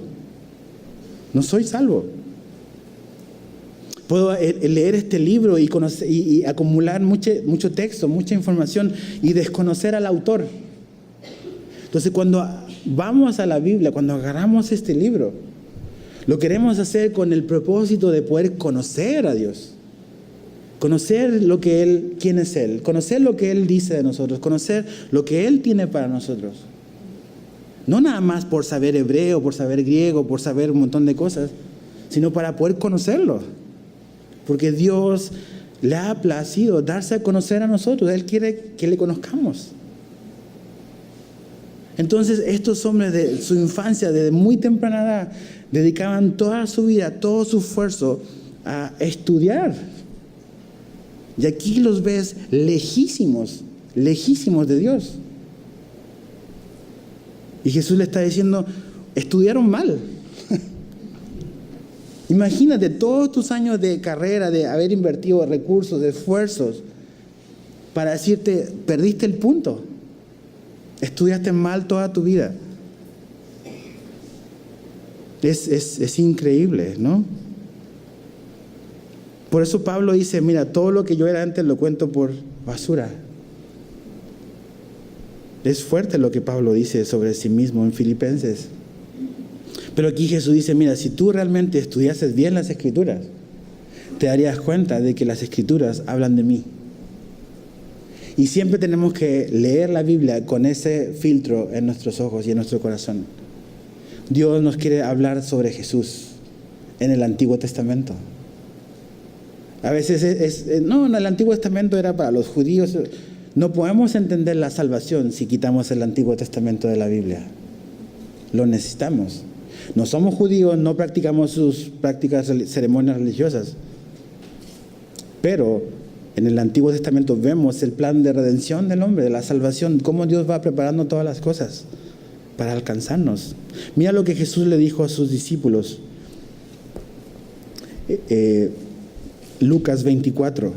No soy salvo. Puedo leer este libro y conocer, y acumular mucho texto, mucha información y desconocer al autor. Entonces, cuando vamos a la Biblia, cuando agarramos este libro, lo queremos hacer con el propósito de poder conocer a Dios. Conocer quién es Él, conocer lo que Él dice de nosotros, conocer lo que Él tiene para nosotros. No nada más por saber hebreo, por saber griego, por saber un montón de cosas, sino para poder conocerlo. Porque Dios le ha placido darse a conocer a nosotros. Él quiere que le conozcamos. Entonces, estos hombres de su infancia, desde muy temprana edad, dedicaban toda su vida, todo su esfuerzo a estudiar. Y aquí los ves lejísimos de Dios. Y Jesús le está diciendo, estudiaron mal. Imagínate todos tus años de carrera, de haber invertido recursos, de esfuerzos, para decirte, perdiste el punto. Estudiaste mal toda tu vida. Es increíble, ¿no? Por eso Pablo dice, mira, todo lo que yo era antes lo cuento por basura. Es fuerte lo que Pablo dice sobre sí mismo en Filipenses. Pero aquí Jesús dice, mira, si tú realmente estudiases bien las Escrituras, te darías cuenta de que las Escrituras hablan de mí. Y siempre tenemos que leer la Biblia con ese filtro en nuestros ojos y en nuestro corazón. Dios nos quiere hablar sobre Jesús en el Antiguo Testamento. A veces no, en el Antiguo Testamento era para los judíos. No podemos entender la salvación si quitamos el Antiguo Testamento de la Biblia. Lo necesitamos. No somos judíos, no practicamos sus ceremonias religiosas. Pero en el Antiguo Testamento vemos el plan de redención del hombre, de la salvación, cómo Dios va preparando todas las cosas para alcanzarnos. Mira lo que Jesús le dijo a sus discípulos. Lucas 24.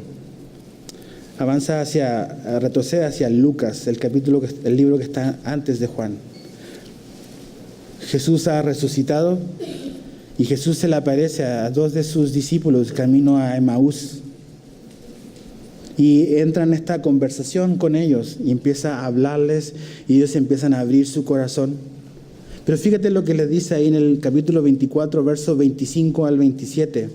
Retrocede hacia Lucas, el libro que está antes de Juan. Jesús ha resucitado y Jesús se le aparece a dos de sus discípulos camino a Emaús. Y entra en esta conversación con ellos y empieza a hablarles y ellos empiezan a abrir su corazón. Pero fíjate lo que les dice ahí en el capítulo 24, versos 25 al 27.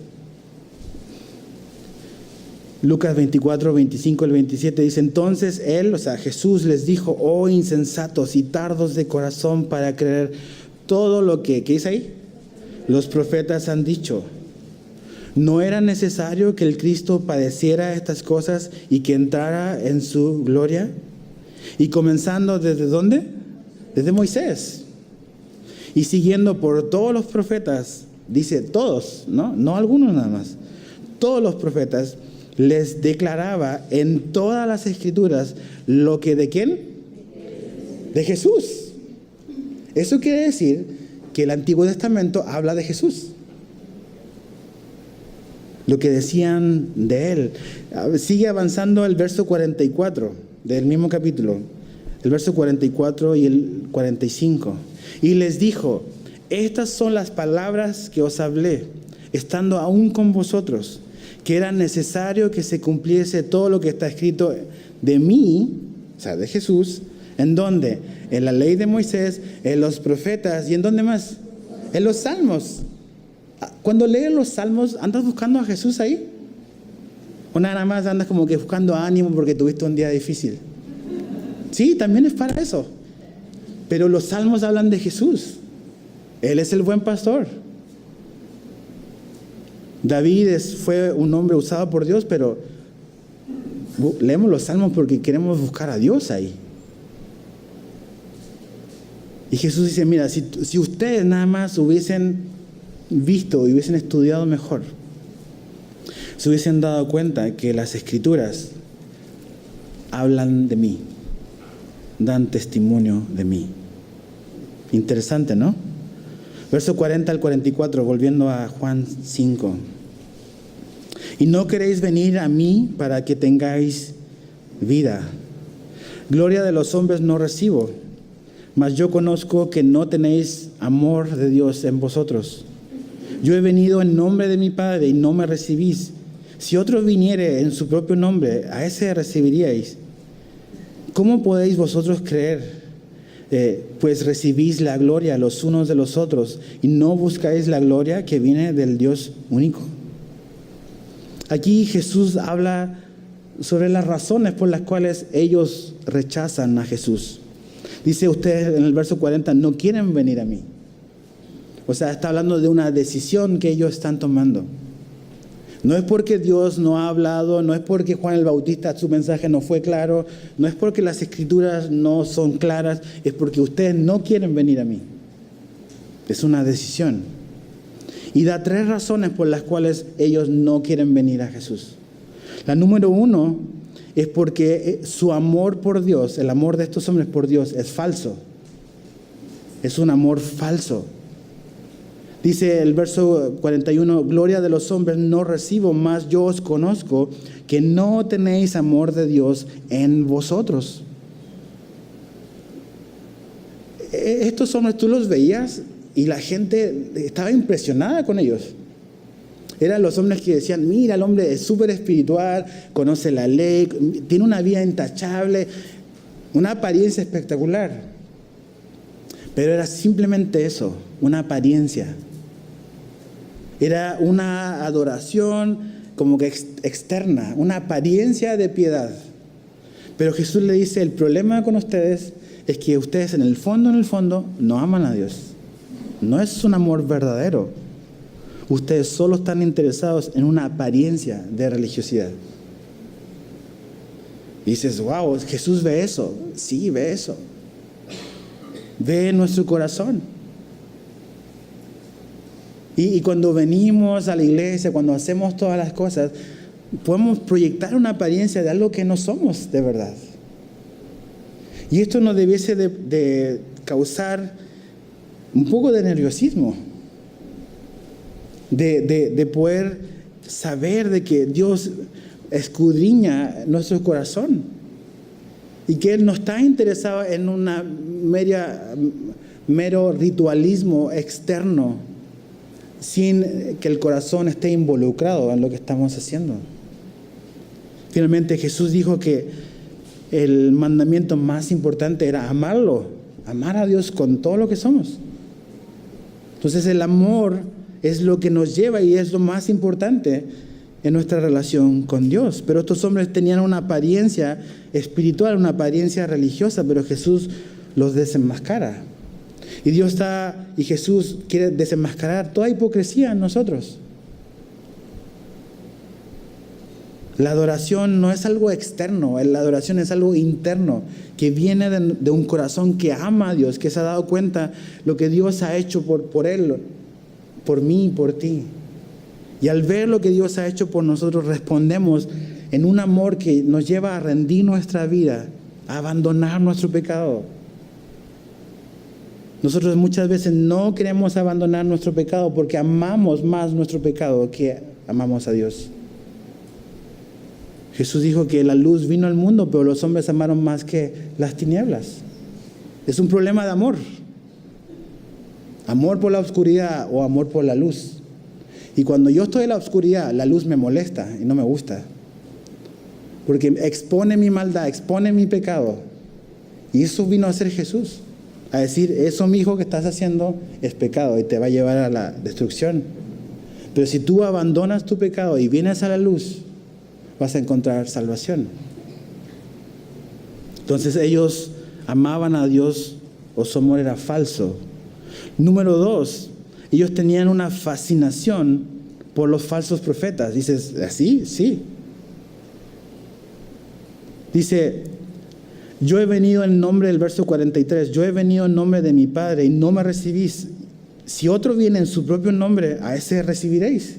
Lucas 24, 25 al 27 dice: entonces él, o sea, Jesús les dijo: oh insensatos y tardos de corazón para creer todo lo que, ¿qué dice ahí? Los profetas han dicho. ¿No era necesario que el Cristo padeciera estas cosas y que entrara en su gloria? Y comenzando ¿desde dónde? Desde Moisés. Y siguiendo por todos los profetas, dice todos, no algunos nada más. Todos los profetas les declaraba en todas las Escrituras lo que ¿de quién? De Jesús. Eso quiere decir que el Antiguo Testamento habla de Jesús. Lo que decían de él. Sigue avanzando el verso 44 del mismo capítulo. El verso 44 y el 45. Y les dijo: estas son las palabras que os hablé, estando aún con vosotros, que era necesario que se cumpliese todo lo que está escrito de mí, o sea, de Jesús. ¿En dónde? En la ley de Moisés, en los profetas, ¿y en dónde más? En los salmos. Cuando lees los salmos, ¿andas buscando a Jesús ahí? ¿O nada más andas como que buscando ánimo porque tuviste un día difícil? Sí, también es para eso. Pero los salmos hablan de Jesús. Él es el buen pastor. David fue un hombre usado por Dios, pero leemos los salmos porque queremos buscar a Dios ahí. Y Jesús dice: mira, si ustedes nada más hubiesen visto y hubiesen estudiado mejor, se hubiesen dado cuenta que las Escrituras hablan de mí, dan testimonio de mí. Interesante, ¿no? Verso 40 al 44, volviendo a Juan 5. Y no queréis venir a mí para que tengáis vida. Gloria de los hombres no recibo, mas yo conozco que no tenéis amor de Dios en vosotros. Yo he venido en nombre de mi Padre y no me recibís. Si otro viniere en su propio nombre, a ese recibiríais. ¿Cómo podéis vosotros creer? Pues recibís la gloria los unos de los otros y no buscáis la gloria que viene del Dios único. Aquí Jesús habla sobre las razones por las cuales ellos rechazan a Jesús. Dice: ustedes en el verso 40 no quieren venir a mí. O sea, está hablando de una decisión que ellos están tomando. No es porque Dios no ha hablado, no es porque Juan el Bautista, su mensaje no fue claro, no es porque las Escrituras no son claras, es porque ustedes no quieren venir a mí. Es una decisión. Y da 3 razones por las cuales ellos no quieren venir a Jesús. La número 1 es porque su amor por Dios, el amor de estos hombres por Dios, es falso. Es un amor falso. Dice el verso 41, gloria de los hombres no recibo, mas yo os conozco que no tenéis amor de Dios en vosotros. Estos hombres tú los veías y la gente estaba impresionada con ellos. Eran los hombres que decían, mira, el hombre es súper espiritual, conoce la ley, tiene una vida intachable, una apariencia espectacular. Pero era simplemente eso, una apariencia. Era una adoración como que externa, una apariencia de piedad. Pero Jesús le dice, el problema con ustedes es que ustedes en el fondo, no aman a Dios. No es un amor verdadero. Ustedes solo están interesados en una apariencia de religiosidad. Y dices, wow, Jesús ve eso. Sí, ve eso. Ve nuestro corazón. Y cuando venimos a la iglesia, cuando hacemos todas las cosas, podemos proyectar una apariencia de algo que no somos de verdad. Y esto nos debiese de causar un poco de nerviosismo. De poder saber de que Dios escudriña nuestro corazón y que Él no está interesado en una mero ritualismo externo sin que el corazón esté involucrado en lo que estamos haciendo. Finalmente Jesús dijo que el mandamiento más importante era amarlo, amar a Dios con todo lo que somos. Entonces el amor es lo que nos lleva y es lo más importante en nuestra relación con Dios. Pero estos hombres tenían una apariencia espiritual, una apariencia religiosa, pero Jesús los desenmascara. Y Jesús quiere desenmascarar toda hipocresía en nosotros. La adoración no es algo externo, la adoración es algo interno, que viene de un corazón que ama a Dios, que se ha dado cuenta lo que Dios ha hecho por Él, por mí, por ti. Y al ver lo que Dios ha hecho por nosotros, respondemos en un amor que nos lleva a rendir nuestra vida, a abandonar nuestro pecado. Nosotros muchas veces no queremos abandonar nuestro pecado porque amamos más nuestro pecado que amamos a Dios. Jesús dijo que la luz vino al mundo, pero los hombres amaron más que las tinieblas. Es un problema de amor. Amor por la oscuridad o amor por la luz. Y cuando yo estoy en la oscuridad, la luz me molesta y no me gusta. Porque expone mi maldad, expone mi pecado. Y eso vino a hacer Jesús. A decir, eso mi hijo que estás haciendo es pecado y te va a llevar a la destrucción. Pero si tú abandonas tu pecado y vienes a la luz, vas a encontrar salvación. Entonces ellos amaban a Dios o su amor era falso. Número 2, ellos tenían una fascinación por los falsos profetas. Dices, ¿así? Sí. Dice, yo he venido en nombre del verso 43, yo he venido en nombre de mi Padre y no me recibís. Si otro viene en su propio nombre, a ese recibiréis.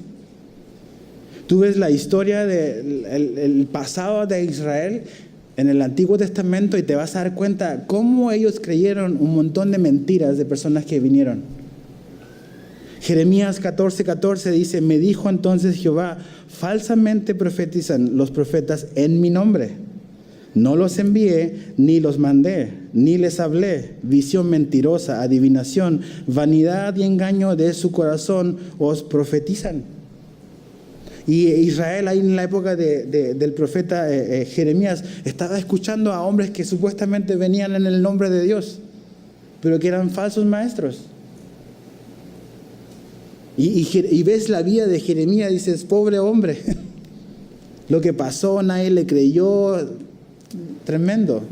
Tú ves la historia del pasado de Israel en el Antiguo Testamento y te vas a dar cuenta cómo ellos creyeron un montón de mentiras de personas que vinieron. Jeremías 14:14 dice, me dijo entonces Jehová, falsamente profetizan los profetas en mi nombre. No los envié, ni los mandé, ni les hablé. Visión mentirosa, adivinación, vanidad y engaño de su corazón os profetizan. Y Israel ahí en la época del profeta Jeremías estaba escuchando a hombres que supuestamente venían en el nombre de Dios, pero que eran falsos maestros. Y ves la vida de Jeremías y dices, pobre hombre, lo que pasó, nadie le creyó, tremendo.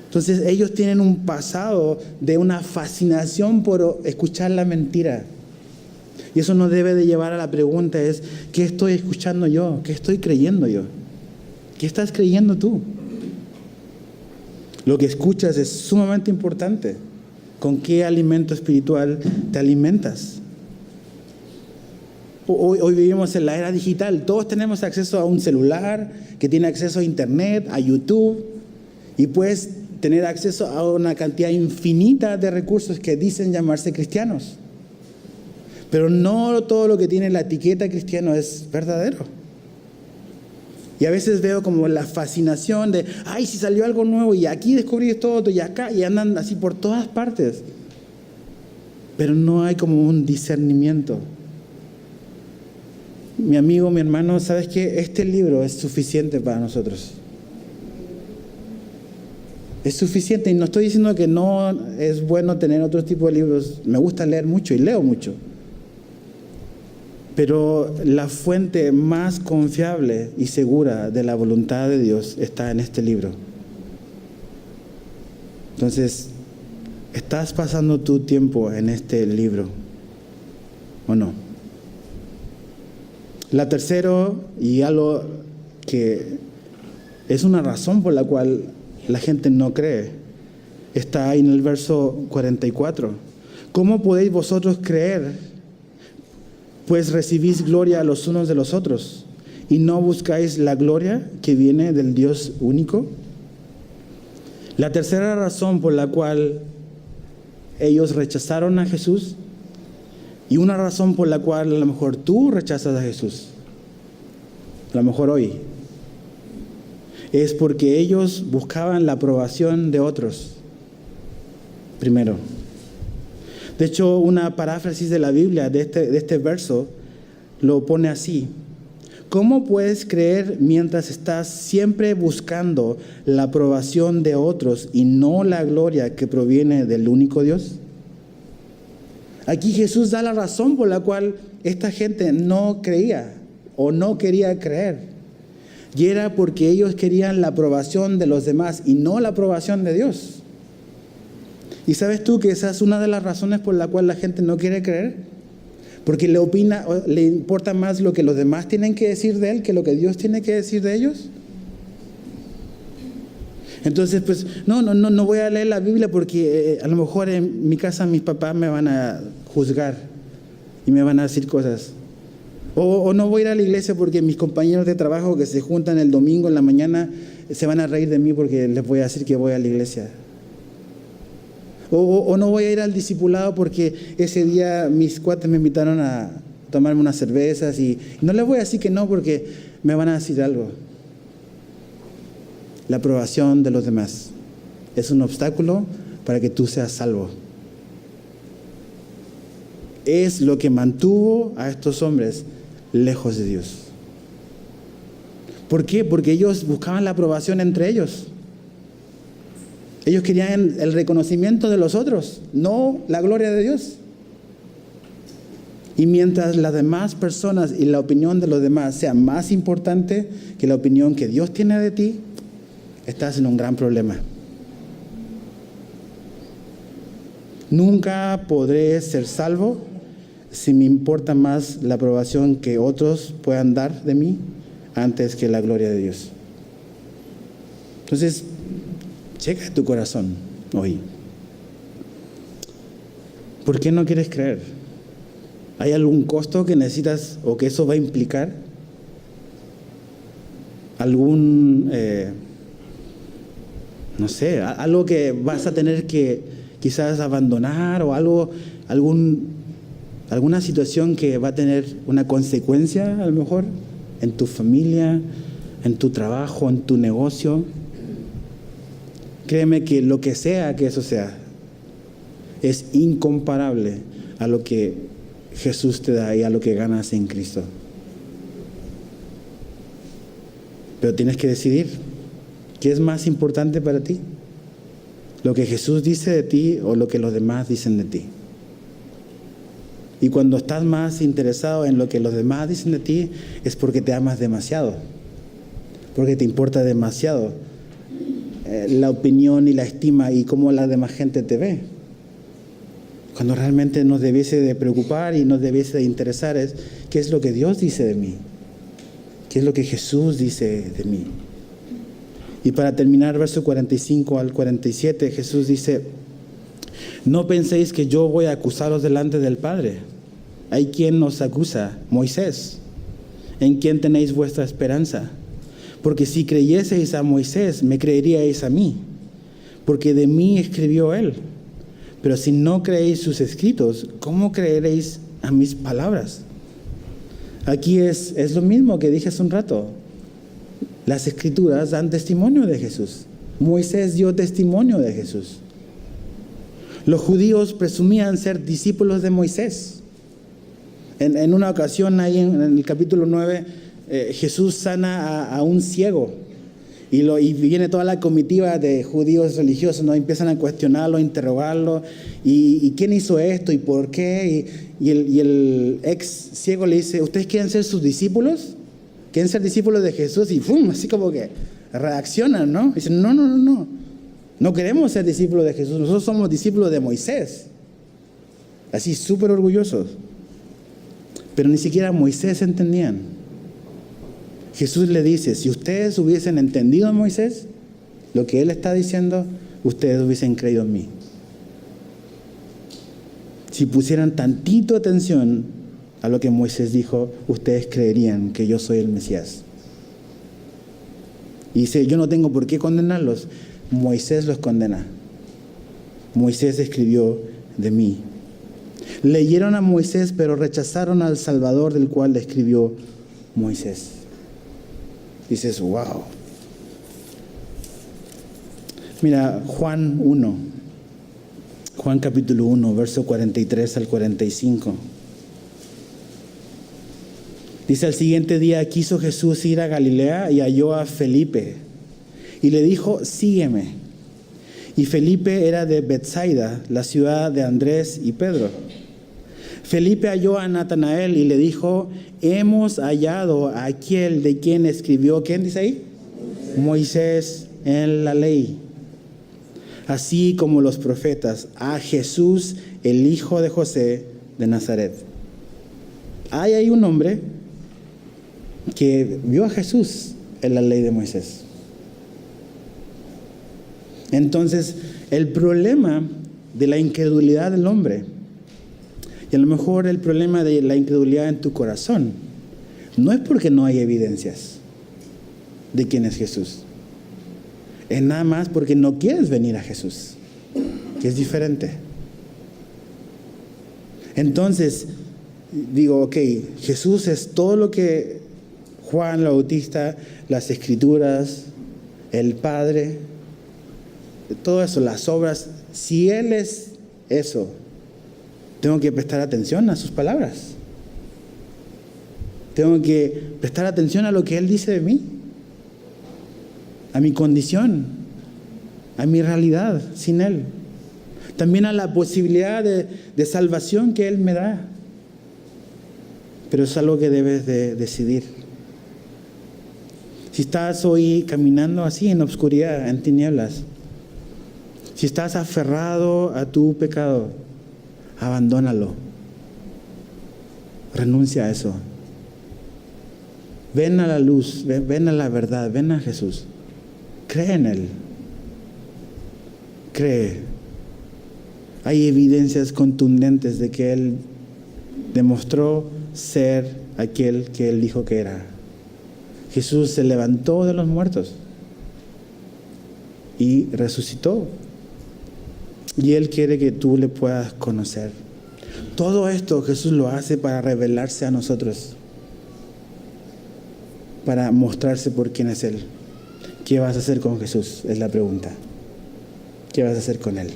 Entonces ellos tienen un pasado de una fascinación por escuchar la mentira. Y eso nos debe de llevar a la pregunta es, ¿qué estoy escuchando yo? ¿Qué estoy creyendo yo? ¿Qué estás creyendo tú? Lo que escuchas es sumamente importante. ¿Con qué alimento espiritual te alimentas? Hoy vivimos en la era digital. Todos tenemos acceso a un celular que tiene acceso a internet, a YouTube, y puedes tener acceso a una cantidad infinita de recursos que dicen llamarse cristianos. Pero no todo lo que tiene la etiqueta cristiano es verdadero. Y a veces veo como la fascinación de, ay, si salió algo nuevo y aquí descubrí esto otro y acá, y andan así por todas partes. Pero no hay como un discernimiento. Mi amigo, mi hermano, ¿sabes qué? Este libro es suficiente para nosotros. Es suficiente, y no estoy diciendo que no es bueno tener otro tipo de libros. Me gusta leer mucho y leo mucho. Pero la fuente más confiable y segura de la voluntad de Dios está en este libro. Entonces, ¿estás pasando tu tiempo en este libro o no? La tercera, y algo que es una razón por la cual la gente no cree, está ahí en el verso 44. ¿Cómo podéis vosotros creer, pues recibís gloria los unos de los otros, y no buscáis la gloria que viene del Dios único? La tercera razón por la cual ellos rechazaron a Jesús, y una razón por la cual a lo mejor tú rechazas a Jesús, a lo mejor hoy, es porque ellos buscaban la aprobación de otros primero. De hecho, una paráfrasis de la Biblia de este verso lo pone así: ¿cómo puedes creer mientras estás siempre buscando la aprobación de otros y no la gloria que proviene del único Dios? Aquí Jesús da la razón por la cual esta gente no creía o no quería creer. Y era porque ellos querían la aprobación de los demás y no la aprobación de Dios. ¿Y sabes tú que esa es una de las razones por la cual la gente no quiere creer? Porque le importa más lo que los demás tienen que decir de él que lo que Dios tiene que decir de ellos. Entonces, pues, no voy a leer la Biblia porque a lo mejor en mi casa mis papás me van a juzgar y me van a decir cosas. O no voy a ir a la iglesia porque mis compañeros de trabajo que se juntan el domingo en la mañana se van a reír de mí porque les voy a decir que voy a la iglesia. O no voy a ir al discipulado porque ese día mis cuates me invitaron a tomarme unas cervezas y no les voy a decir que no porque me van a decir algo. La aprobación de los demás es un obstáculo para que tú seas salvo. Es lo que mantuvo a estos hombres lejos de Dios. ¿Por qué? Porque ellos buscaban la aprobación entre ellos. Ellos querían el reconocimiento de los otros, no la gloria de Dios. Y mientras las demás personas y la opinión de los demás sea más importante que la opinión que Dios tiene de ti, estás en un gran problema. Nunca podré ser salvo si me importa más la aprobación que otros puedan dar de mí antes que la gloria de Dios. Entonces, checa tu corazón hoy. ¿Por qué no quieres creer? ¿Hay algún costo que necesitas o que eso va a implicar? ¿Algún, algo que vas a tener que quizás abandonar o alguna situación que va a tener una consecuencia a lo mejor en tu familia, en tu trabajo, en tu negocio? Créeme que lo que sea que eso sea, es incomparable a lo que Jesús te da y a lo que ganas en Cristo. Pero tienes que decidir, ¿qué es más importante para ti? ¿Lo que Jesús dice de ti o lo que los demás dicen de ti? Y cuando estás más interesado en lo que los demás dicen de ti, es porque te amas demasiado, porque te importa demasiado la opinión y la estima y cómo la demás gente te ve. Cuando realmente nos debiese de preocupar y nos debiese de interesar es qué es lo que Dios dice de mí, qué es lo que Jesús dice de mí. Y para terminar, verso 45 al 47, Jesús dice: no penséis que yo voy a acusaros delante del Padre. Hay quien nos acusa, Moisés, en quien tenéis vuestra esperanza. Porque si creyeseis a Moisés, me creeríais a mí, porque de mí escribió él. Pero si no creéis sus escritos, ¿cómo creeréis a mis palabras? Aquí es lo mismo que dije hace un rato. Las escrituras dan testimonio de Jesús. Moisés dio testimonio de Jesús. Los judíos presumían ser discípulos de Moisés. En una ocasión, ahí en el capítulo 9, Jesús sana a un ciego. Y viene toda la comitiva de judíos religiosos, ¿no? Empiezan a cuestionarlo, a interrogarlo. ¿Y quién hizo esto? ¿Y por qué? Y el ex ciego le dice, ¿ustedes quieren ser sus discípulos? ¿Quieren ser discípulos de Jesús? Y ¡pum! Así como que reaccionan, ¿no? Dicen, no. No queremos ser discípulos de Jesús. Nosotros somos discípulos de Moisés. Así, súper orgullosos. Pero ni siquiera Moisés entendían. Jesús le dice, si ustedes hubiesen entendido a Moisés, lo que él está diciendo, ustedes hubiesen creído en mí. Si pusieran tantito atención a lo que Moisés dijo, ustedes creerían que yo soy el Mesías. Y dice, yo no tengo por qué condenarlos. Moisés los condena. Moisés escribió de mí. Leyeron a Moisés, pero rechazaron al Salvador del cual le escribió Moisés. Dices, wow. Mira, Juan capítulo 1, verso 43 al 45. Dice, al siguiente día quiso Jesús ir a Galilea y halló a Felipe. Y le dijo, sígueme. Y Felipe era de Betsaida, la ciudad de Andrés y Pedro. Felipe halló a Natanael y le dijo, hemos hallado a aquel de quien escribió, ¿quién dice ahí? Moisés en la ley, así como los profetas, a Jesús, el hijo de José de Nazaret. Hay ahí un hombre que vio a Jesús en la ley de Moisés. Entonces, el problema de la incredulidad del hombre, y a lo mejor el problema de la incredulidad en tu corazón, no es porque no hay evidencias de quién es Jesús. Es nada más porque no quieres venir a Jesús, que es diferente. Entonces, digo, ok, Jesús es todo lo que Juan el Bautista, las Escrituras, el Padre, todo eso, las obras. Si Él es eso, tengo que prestar atención a sus palabras. Tengo que prestar atención a lo que Él dice de mí, a mi condición, a mi realidad sin Él. También a la posibilidad de salvación que Él me da. Pero es algo que debes de decidir. Si estás hoy caminando así en obscuridad, en tinieblas, si estás aferrado a tu pecado, abandónalo. Renuncia a eso. Ven a la luz, ven a la verdad, ven a Jesús. Cree en Él. Cree. Hay evidencias contundentes de que Él demostró ser aquel que Él dijo que era. Jesús se levantó de los muertos y resucitó. Y Él quiere que tú le puedas conocer. Todo esto Jesús lo hace para revelarse a nosotros, para mostrarse por quién es Él. ¿Qué vas a hacer con Jesús? Es la pregunta. ¿Qué vas a hacer con Él?